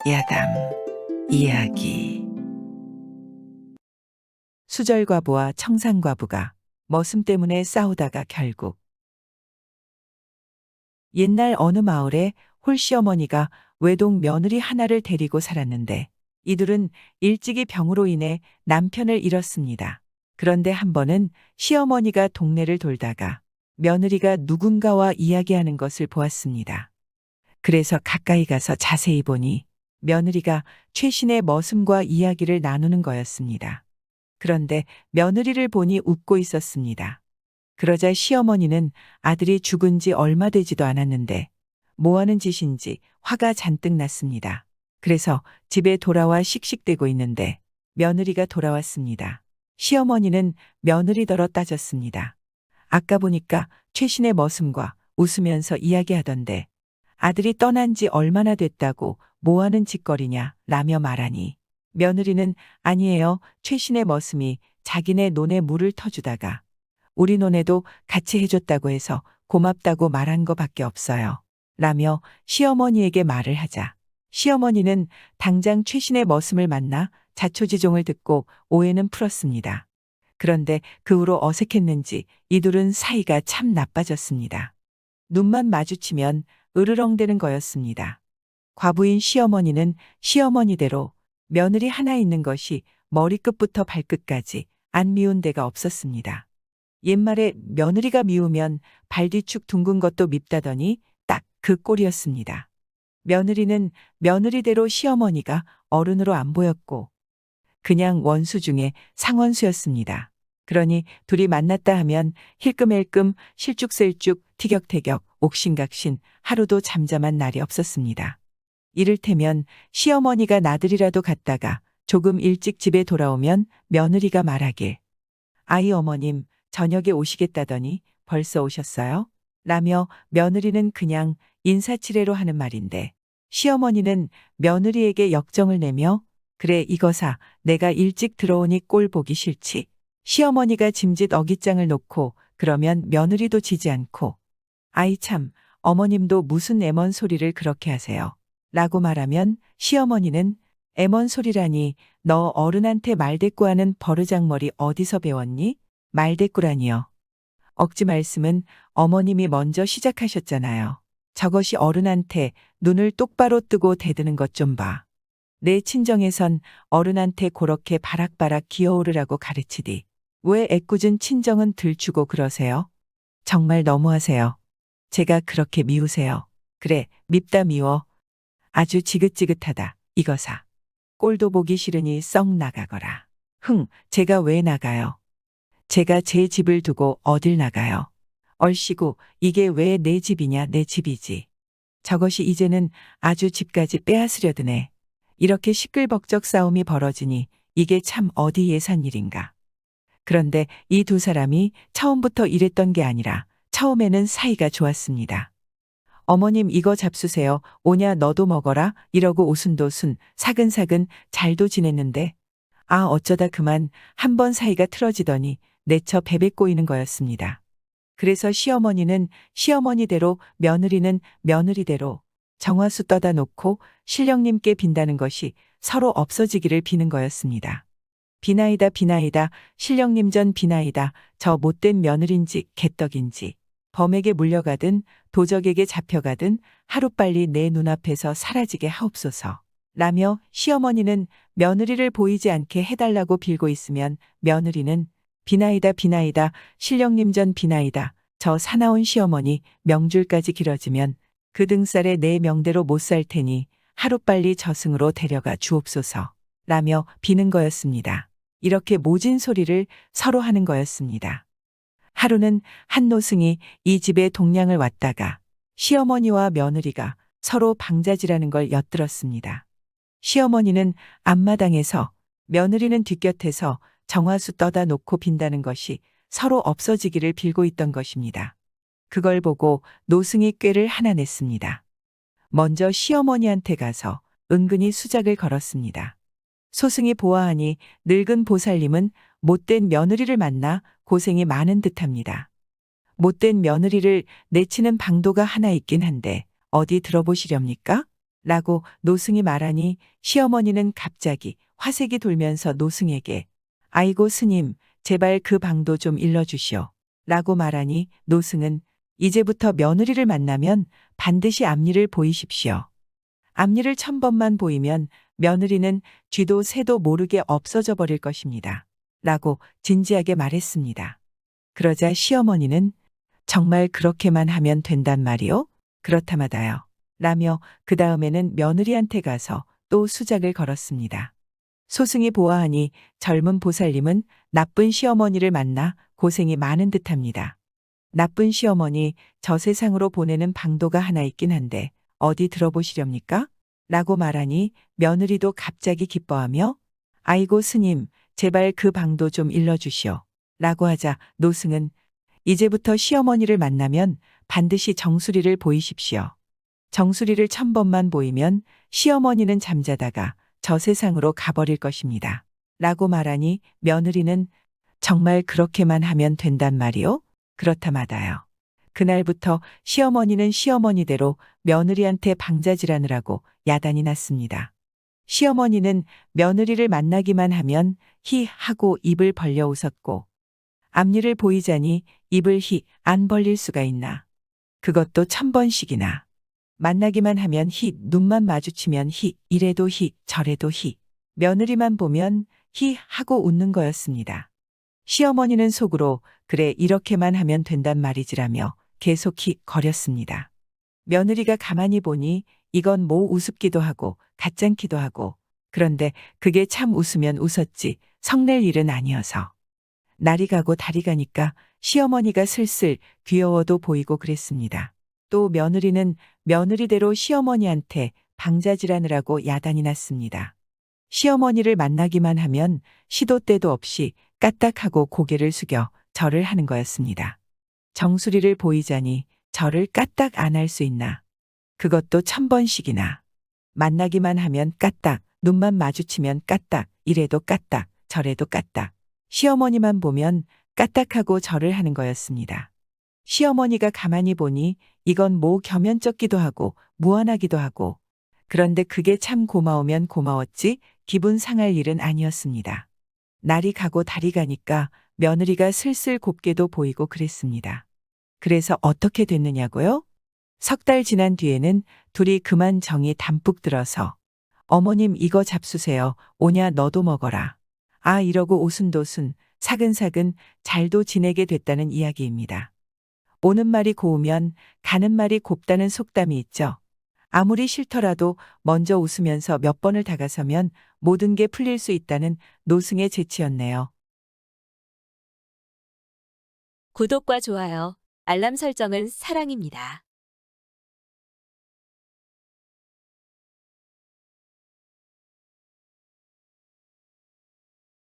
야담 이야기. 수절과부와 청산과부가 머슴 때문에 싸우다가 결국. 옛날 어느 마을에 홀시어머니가 외동 며느리 하나를 데리고 살았는데 이둘은 일찍이 병으로 인해 남편을 잃었습니다. 그런데 한 번은 시어머니가 동네를 돌다가 며느리가 누군가와 이야기하는 것을 보았습니다. 그래서 가까이 가서 자세히 보니 며느리가 최신의 머슴과 이야기를 나누는 거였습니다. 그런데 며느리를 보니 웃고 있었습니다. 그러자 시어머니는 아들이 죽은 지 얼마 되지도 않았는데 뭐 하는 짓인지 화가 잔뜩 났습니다. 그래서 집에 돌아와 씩씩대고 있는데 며느리가 돌아왔습니다. 시어머니는 며느리더러 따졌습니다. 아까 보니까 최신의 머슴과 웃으면서 이야기하던데 아들이 떠난 지 얼마나 됐다고 뭐하는 짓거리냐 라며 말하니 며느리는 아니에요. 최신의 머슴이 자기네 논에 물을 터주다가 우리 논에도 같이 해줬다고 해서 고맙다고 말한 거밖에 없어요. 라며 시어머니에게 말을 하자 시어머니는 당장 최신의 머슴을 만나 자초지종을 듣고 오해는 풀었습니다. 그런데 그 후로 어색했는지 이둘은 사이가 참 나빠졌습니다. 눈만 마주치면 으르렁대는 거였습니다. 과부인 시어머니는 시어머니대로 며느리 하나 있는 것이 머리끝부터 발끝까지 안 미운 데가 없었습니다. 옛말에 며느리가 미우면 발뒤축 둥근 것도 밉다더니 딱 그 꼴이었습니다. 며느리는 며느리대로 시어머니가 어른으로 안 보였고 그냥 원수 중에 상원수였습니다. 그러니 둘이 만났다 하면 힐끔힐끔 실쭉셀쭉 티격태격 옥신각신 하루도 잠잠한 날이 없었습니다. 이를테면 시어머니가 나들이라도 갔다가 조금 일찍 집에 돌아오면 며느리가 말하길 아이 어머님 저녁에 오시겠다더니 벌써 오셨어요? 라며 며느리는 그냥 인사치레로 하는 말인데 시어머니는 며느리에게 역정을 내며 그래 이거사 내가 일찍 들어오니 꼴 보기 싫지. 시어머니가 짐짓 어깃장을 놓고 그러면 며느리도 지지 않고 아이 참 어머님도 무슨 애먼 소리를 그렇게 하세요. 라고 말하면 시어머니는 애먼 소리라니 너 어른한테 말대꾸하는 버르장머리 어디서 배웠니? 말대꾸라니요. 억지 말씀은 어머님이 먼저 시작하셨잖아요. 저것이 어른한테 눈을 똑바로 뜨고 대드는 것 좀 봐. 내 친정에선 어른한테 그렇게 바락바락 기어오르라고 가르치디. 왜 애꿎은 친정은 들추고 그러세요? 정말 너무하세요. 제가 그렇게 미우세요. 그래, 밉다 미워. 아주 지긋지긋하다. 이거사. 꼴도 보기 싫으니 썩 나가거라. 제가 왜 나가요? 제가 제 집을 두고 어딜 나가요? 얼씨구 이게 왜 내 집이냐 내 집이지. 저것이 이제는 아주 집까지 빼앗으려 드네. 이렇게 시끌벅적 싸움이 벌어지니 이게 참 어디 예산 일인가. 그런데 이 두 사람이 처음부터 이랬던 게 아니라 처음에는 사이가 좋았습니다. 어머님 이거 잡수세요. 오냐 너도 먹어라. 이러고 오순도순 사근사근 잘도 지냈는데 아 어쩌다 그만 한번 사이가 틀어지더니 내처 베베 꼬이는 거였습니다. 그래서 시어머니는 시어머니대로 며느리는 며느리대로 정화수 떠다 놓고 신령님께 빈다는 것이 서로 없어지기를 비는 거였습니다. 비나이다 비나이다 신령님 전 비나이다 저 못된 며느린지 개떡인지 범에게 물려가든 도적에게 잡혀가든 하루빨리 내 눈앞에서 사라지게 하옵소서. 라며 시어머니는 며느리를 보이지 않게 해달라고 빌고 있으면 며느리는 비나이다 비나이다 신령님 전 비나이다 저 사나운 시어머니 명줄까지 길어지면 그 등살에 내 명대로 못 살 테니 하루빨리 저승으로 데려가 주옵소서. 라며 비는 거였습니다. 이렇게 모진 소리를 서로 하는 거였습니다. 하루는 한 노승이 이 집에 동냥을 왔다가 시어머니와 며느리가 서로 방자지라는 걸 엿들었습니다. 시어머니는 앞마당에서 며느리는 뒷곁에서 정화수 떠다 놓고 빈다는 것이 서로 없어지기를 빌고 있던 것입니다. 그걸 보고 노승이 꾀를 하나 냈습니다. 먼저 시어머니한테 가서 은근히 수작을 걸었습니다. 소승이 보아하니 늙은 보살님은 못된 며느리를 만나 고생이 많은 듯합니다. 못된 며느리를 내치는 방도가 하나 있긴 한데 어디 들어보시렵니까? 라고 노승이 말하니 시어머니는 갑자기 화색이 돌면서 노승에게 아이고 스님, 제발 그 방도 좀 일러주시오. 라고 말하니 노승은 이제부터 며느리를 만나면 반드시 앞니를 보이십시오. 앞니를 1000번만 보이면 며느리는 쥐도 새도 모르게 없어져 버릴 것입니다. 라고 진지하게 말했습니다. 그러자 시어머니는 정말 그렇게만 하면 된단 말이오? 그렇다마다요. 라며 그 다음에는 며느리한테 가서 또 수작을 걸었습니다. 소승이 보아하니 젊은 보살님은 나쁜 시어머니를 만나 고생이 많은 듯합니다. 나쁜 시어머니 저 세상으로 보내는 방도가 하나 있긴 한데 어디 들어보시렵니까? 라고 말하니 며느리도 갑자기 기뻐하며 아이고 스님, 제발 그 방도 좀 일러주시오. 라고 하자 노승은 이제부터 시어머니를 만나면 반드시 정수리를 보이십시오. 정수리를 1000번만 보이면 시어머니는 잠자다가 저 세상으로 가버릴 것입니다. 라고 말하니 며느리는 정말 그렇게만 하면 된단 말이오? 그렇다마다요. 그날부터 시어머니는 시어머니대로 며느리한테 방자질환을 하고 야단이 났습니다. 시어머니는 며느리를 만나기만 하면 히 하고 입을 벌려 웃었고 앞니를 보이자니 입을 히 안 벌릴 수가 있나. 그것도 1000번씩이나. 만나기만 하면 히 눈만 마주치면 히 이래도 히 저래도 히 며느리만 보면 히 하고 웃는 거였습니다. 시어머니는 속으로 그래 이렇게만 하면 된단 말이지라며 계속 히 거렸습니다. 며느리가 가만히 보니 이건 뭐 우습기도 하고 가짠기도 하고 그런데 그게 참 웃으면 웃었지 성낼 일은 아니어서. 날이 가고 달이 가니까 시어머니가 슬슬 귀여워도 보이고 그랬습니다. 또 며느리는 며느리대로 시어머니한테 방자질환을 하고 야단이 났습니다. 시어머니를 만나기만 하면 시도 때도 없이 까딱하고 고개를 숙여 절을 하는 거였습니다. 정수리를 보이자니 절을 까딱 안 할 수 있나. 그것도 1000번씩이나. 만나기만 하면 까딱, 눈만 마주치면 까딱, 이래도 까딱, 저래도 까딱. 시어머니만 보면 까딱하고 절을 하는 거였습니다. 시어머니가 가만히 보니 이건 뭐 겸연쩍기도 하고 무안하기도 하고 그런데 그게 참 고마우면 고마웠지 기분 상할 일은 아니었습니다. 날이 가고 달이 가니까 며느리가 슬슬 곱게도 보이고 그랬습니다. 그래서 어떻게 됐느냐고요? 석 달 지난 뒤에는 둘이 그만 정이 담뿍 들어서 어머님 이거 잡수세요. 오냐 너도 먹어라. 아 이러고 오순도순 사근사근 잘도 지내게 됐다는 이야기입니다. 오는 말이 고우면 가는 말이 곱다는 속담이 있죠. 아무리 싫더라도 먼저 웃으면서 몇 번을 다가서면 모든 게 풀릴 수 있다는 노승의 재치였네요. 구독과 좋아요, 알람 설정은 사랑입니다.